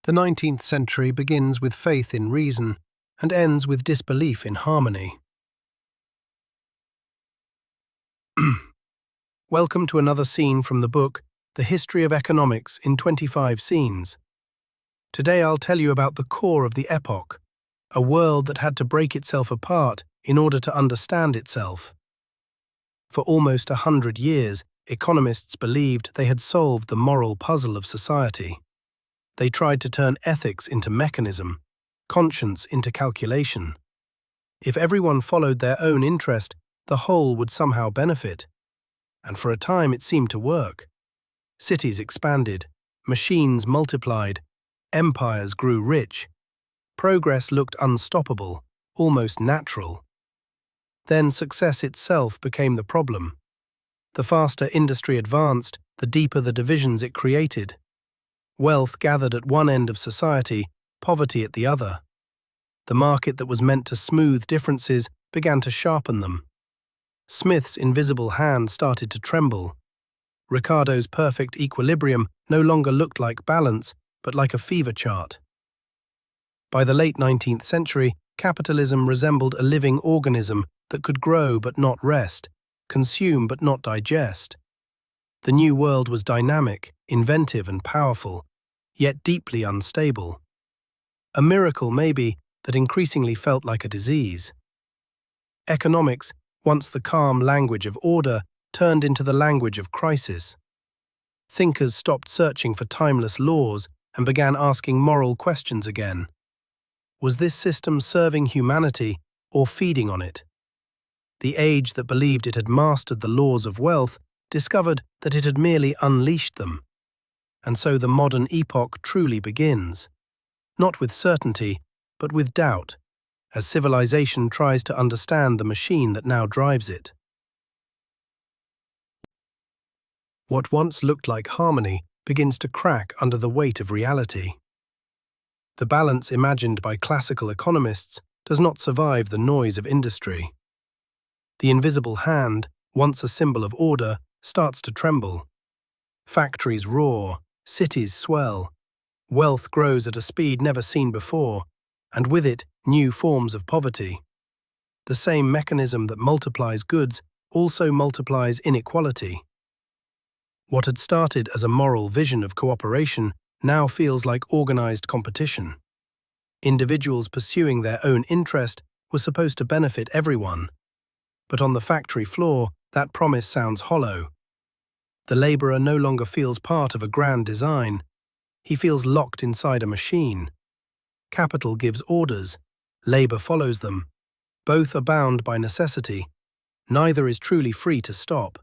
The 19th century begins with faith in reason and ends with disbelief in harmony. Welcome to another scene from the book, The History of Economics in 25 Scenes. Today I'll tell you about the core of the epoch, a world that had to break itself apart in order to understand itself. For almost 100 years, economists believed they had solved the moral puzzle of society. They tried to turn ethics into mechanism, conscience into calculation. If everyone followed their own interest, the whole would somehow benefit. And for a time it seemed to work. Cities expanded, machines multiplied, empires grew rich. Progress looked unstoppable, almost natural. Then success itself became the problem. The faster industry advanced, the deeper the divisions it created. Wealth gathered at one end of society, poverty at the other. The market that was meant to smooth differences began to sharpen them. Smith's invisible hand started to tremble. Ricardo's perfect equilibrium no longer looked like balance, but like a fever chart. By the late 19th century, capitalism resembled a living organism that could grow but not rest, consume but not digest. The new world was dynamic, inventive and powerful, yet deeply unstable. A miracle, maybe, that increasingly felt like a disease. Economics, once the calm language of order, turned into the language of crisis. Thinkers stopped searching for timeless laws and began asking moral questions again. Was this system serving humanity or feeding on it? The age that believed it had mastered the laws of wealth discovered that it had merely unleashed them. And so the modern epoch truly begins, not with certainty, but with doubt, as civilization tries to understand the machine that now drives it. What once looked like harmony begins to crack under the weight of reality. The balance imagined by classical economists does not survive the noise of industry. The invisible hand, once a symbol of order, starts to tremble. Factories roar, cities swell, wealth grows at a speed never seen before, and with it, new forms of poverty. The same mechanism that multiplies goods also multiplies inequality. What had started as a moral vision of cooperation now feels like organized competition. Individuals pursuing their own interest were supposed to benefit everyone. But on the factory floor, that promise sounds hollow. The laborer no longer feels part of a grand design. He feels locked inside a machine. Capital gives orders, labor follows them. Both are bound by necessity. Neither is truly free to stop.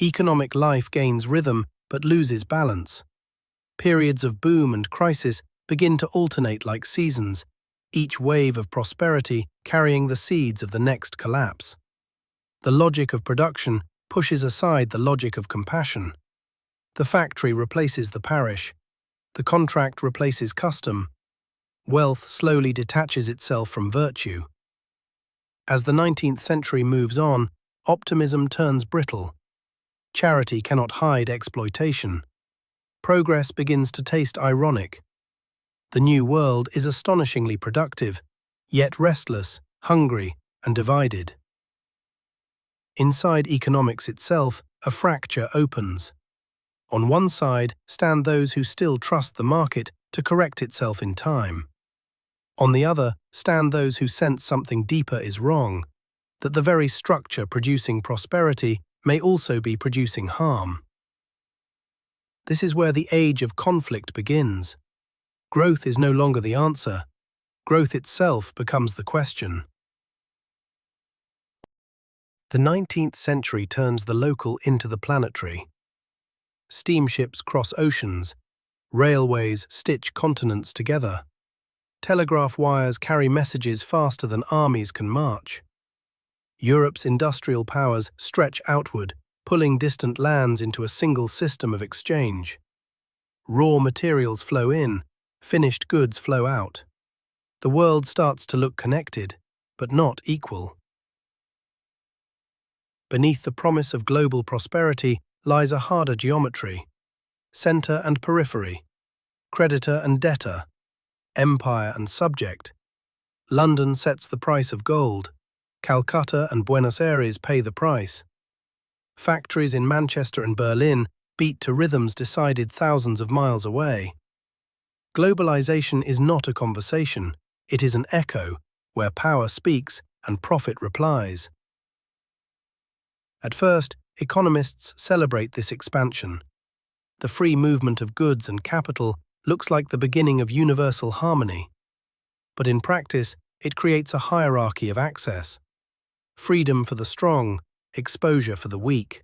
Economic life gains rhythm but loses balance. Periods of boom and crisis begin to alternate like seasons, each wave of prosperity carrying the seeds of the next collapse. The logic of production pushes aside the logic of compassion. The factory replaces the parish. The contract replaces custom. Wealth slowly detaches itself from virtue. As the 19th century moves on, optimism turns brittle. Charity cannot hide exploitation. Progress begins to taste ironic. The new world is astonishingly productive, yet restless, hungry, and divided. Inside economics itself, a fracture opens. On one side stand those who still trust the market to correct itself in time. On the other stand those who sense something deeper is wrong, that the very structure producing prosperity may also be producing harm. This is where the age of conflict begins. Growth is no longer the answer. Growth itself becomes the question. The 19th century turns the local into the planetary. Steamships cross oceans. Railways stitch continents together. Telegraph wires carry messages faster than armies can march. Europe's industrial powers stretch outward, pulling distant lands into a single system of exchange. Raw materials flow in, finished goods flow out. The world starts to look connected, but not equal. Beneath the promise of global prosperity lies a harder geometry. Center and periphery. creditor and debtor, empire and subject. London sets the price of gold. Calcutta and Buenos Aires pay the price. Factories in Manchester and Berlin beat to rhythms decided thousands of miles away. Globalisation is not a conversation, it is an echo, where power speaks and profit replies. At first, economists celebrate this expansion. The free movement of goods and capital looks like the beginning of universal harmony. But in practice, it creates a hierarchy of access. Freedom for the strong, exposure for the weak.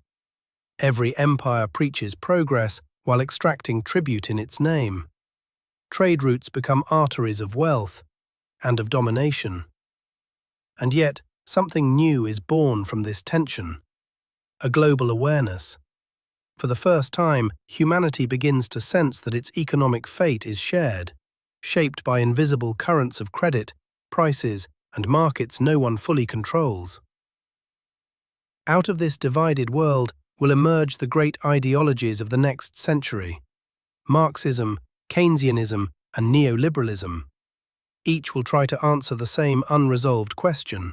Every empire preaches progress while extracting tribute in its name. Trade routes become arteries of wealth and of domination. And yet, something new is born from this tension. A global awareness. For the first time, humanity begins to sense that its economic fate is shared, shaped by invisible currents of credit, prices, and markets no one fully controls. Out of this divided world will emerge the great ideologies of the next century: Marxism, Keynesianism, and neoliberalism. Each will try to answer the same unresolved question: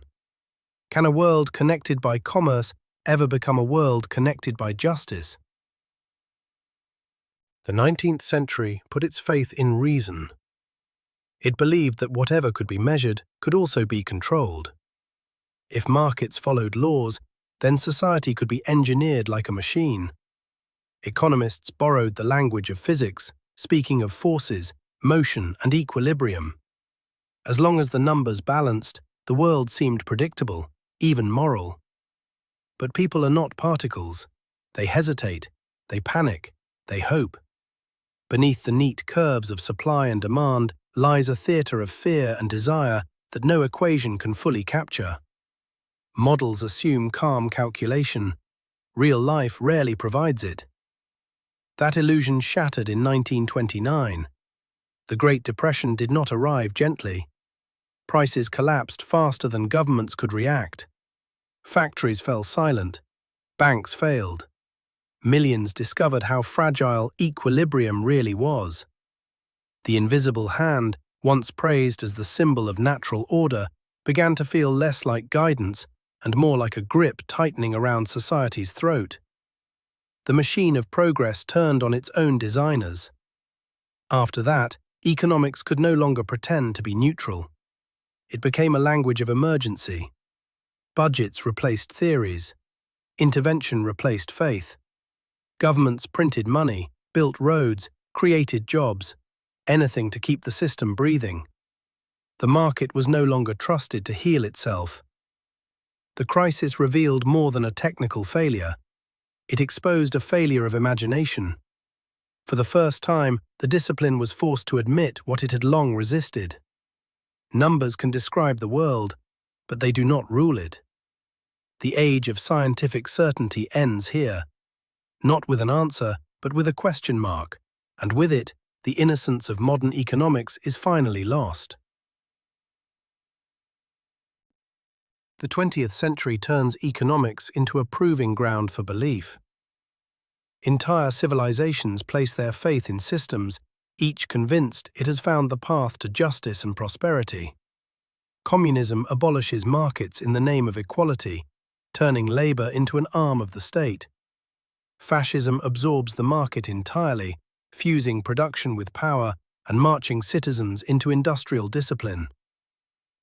can a world connected by commerce ever become a world connected by justice? The 19th century put its faith in reason. It believed that whatever could be measured could also be controlled. If markets followed laws, then society could be engineered like a machine. Economists borrowed the language of physics, speaking of forces, motion, and equilibrium. As long as the numbers balanced, the world seemed predictable, even moral. But people are not particles. They hesitate, they panic, they hope. Beneath the neat curves of supply and demand lies a theatre of fear and desire that no equation can fully capture. Models assume calm calculation. Real life rarely provides it. That illusion shattered in 1929. The Great Depression did not arrive gently. Prices collapsed faster than governments could react. Factories fell silent. Banks failed. Millions discovered how fragile equilibrium really was. The invisible hand, once praised as the symbol of natural order, began to feel less like guidance and more like a grip tightening around society's throat. The machine of progress turned on its own designers. After that, economics could no longer pretend to be neutral. It became a language of emergency. Budgets replaced theories. Intervention replaced faith. Governments printed money, built roads, created jobs, anything to keep the system breathing. The market was no longer trusted to heal itself. The crisis revealed more than a technical failure. It exposed a failure of imagination. For the first time, the discipline was forced to admit what it had long resisted. Numbers can describe the world, but they do not rule it. The age of scientific certainty ends here, not with an answer, but with a question mark, and with it, the innocence of modern economics is finally lost. The 20th century turns economics into a proving ground for belief. Entire civilizations place their faith in systems, each convinced it has found the path to justice and prosperity. Communism abolishes markets in the name of equality, turning labor into an arm of the state. Fascism absorbs the market entirely, fusing production with power and marching citizens into industrial discipline.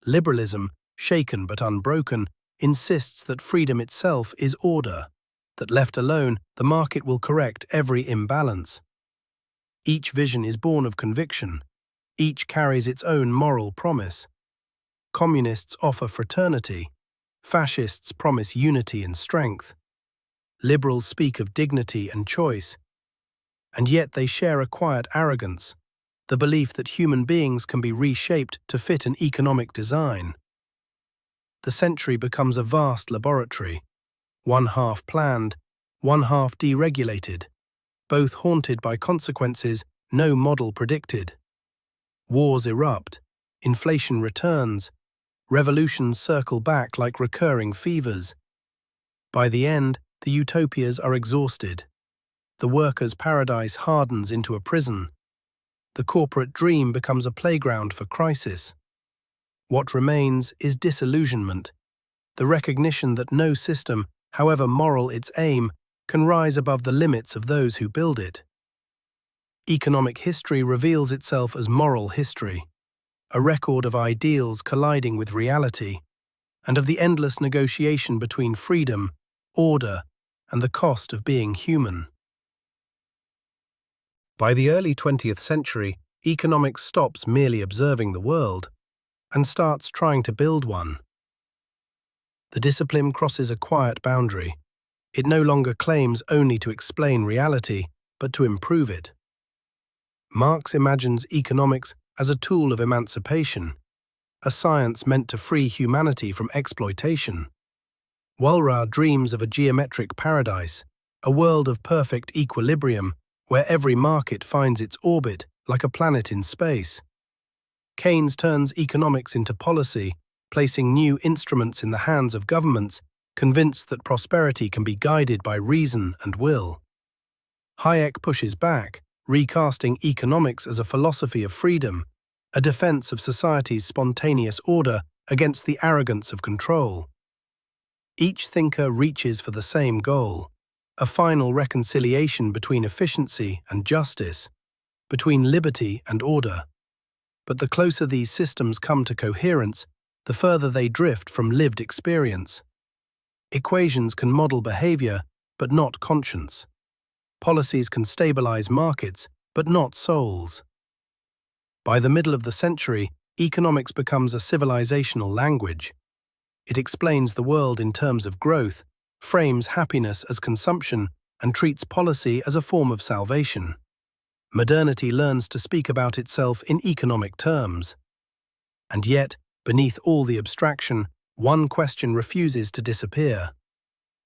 Liberalism, shaken but unbroken, insists that freedom itself is order, that left alone, the market will correct every imbalance. Each vision is born of conviction. Each carries its own moral promise. Communists offer fraternity. Fascists promise unity and strength. Liberals speak of dignity and choice. And yet they share a quiet arrogance, the belief that human beings can be reshaped to fit an economic design. The century becomes a vast laboratory, one half planned, one half deregulated, both haunted by consequences no model predicted. Wars erupt, inflation returns, revolutions circle back like recurring fevers. By the end, the utopias are exhausted. The workers' paradise hardens into a prison. the corporate dream becomes a playground for crisis. What remains is disillusionment, the recognition that no system, however moral its aim, can rise above the limits of those who build it. Economic history reveals itself as moral history, a record of ideals colliding with reality, and of the endless negotiation between freedom, order, and the cost of being human. By the early 20th century, economics stops merely observing the world and starts trying to build one. The discipline crosses a quiet boundary. It no longer claims only to explain reality, but to improve it. Marx imagines economics as a tool of emancipation, a science meant to free humanity from exploitation. Walras dreams of a geometric paradise, a world of perfect equilibrium where every market finds its orbit like a planet in space. Keynes turns economics into policy, placing new instruments in the hands of governments, convinced that prosperity can be guided by reason and will. Hayek pushes back, recasting economics as a philosophy of freedom, a defense of society's spontaneous order against the arrogance of control. Each thinker reaches for the same goal, a final reconciliation between efficiency and justice, between liberty and order. But the closer these systems come to coherence, the further they drift from lived experience. Equations can model behavior, but not conscience. Policies can stabilize markets, but not souls. By the middle of the century, economics becomes a civilizational language. It explains the world in terms of growth, frames happiness as consumption, and treats policy as a form of salvation. Modernity learns to speak about itself in economic terms. And yet, beneath all the abstraction, one question refuses to disappear.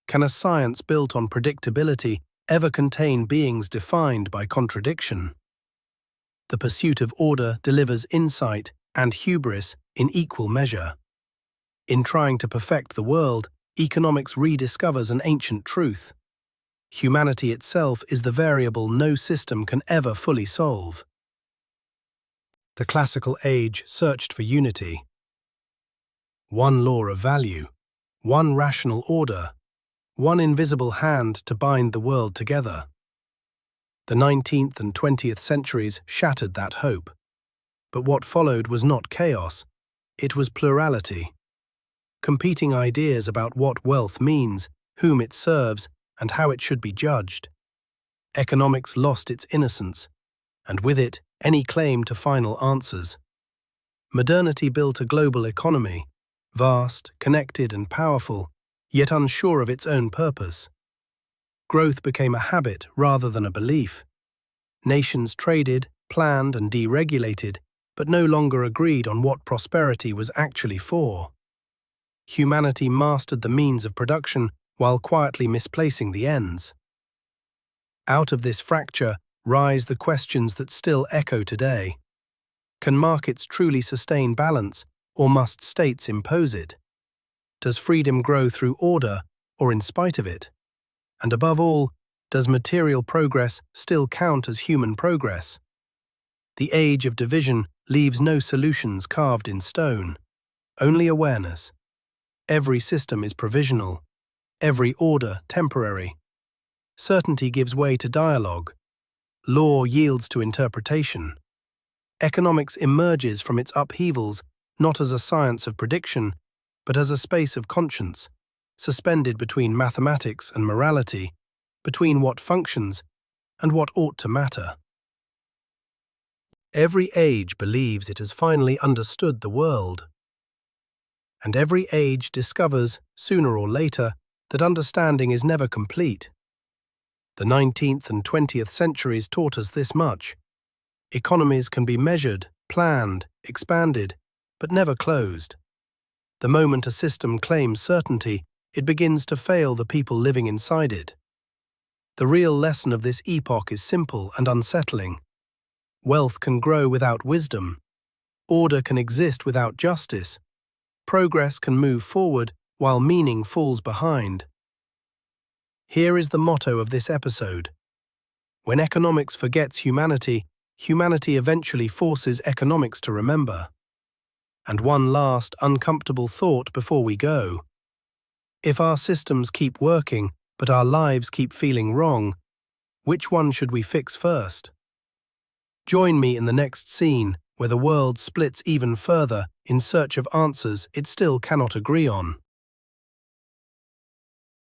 Can a science built on predictability ever contain beings defined by contradiction? The pursuit of order delivers insight and hubris in equal measure. In trying to perfect the world, economics rediscovers an ancient truth. Humanity itself is the variable no system can ever fully solve. The classical age searched for unity. One law of value, one rational order, one invisible hand to bind the world together. The 19th and 20th centuries shattered that hope. But what followed was not chaos, it was plurality. Competing ideas about what wealth means, whom it serves, and how it should be judged. Economics lost its innocence, and with it, any claim to final answers. Modernity built a global economy, vast, connected, and powerful, yet unsure of its own purpose. Growth became a habit rather than a belief. Nations traded, planned, and deregulated, but no longer agreed on what prosperity was actually for. Humanity mastered the means of production while quietly misplacing the ends. Out of this fracture rise the questions that still echo today. Can markets truly sustain balance, or must states impose it? Does freedom grow through order, or in spite of it? And above all, does material progress still count as human progress? The age of division leaves no solutions carved in stone, only awareness. Every system is provisional, every order temporary. Certainty gives way to dialogue. Law yields to interpretation. Economics emerges from its upheavals not as a science of prediction, but as a space of conscience, suspended between mathematics and morality, between what functions and what ought to matter. Every age believes it has finally understood the world. And every age discovers, sooner or later, that understanding is never complete. The 19th and 20th centuries taught us this much. Economies can be measured, planned, expanded, but never closed. The moment a system claims certainty, it begins to fail the people living inside it. The real lesson of this epoch is simple and unsettling. Wealth can grow without wisdom. Order can exist without justice. Progress can move forward while meaning falls behind. Here is the motto of this episode. When economics forgets humanity, humanity eventually forces economics to remember. And one last uncomfortable thought before we go. If our systems keep working, but our lives keep feeling wrong, which one should we fix first? Join me in the next scene, where the world splits even further in search of answers it still cannot agree on.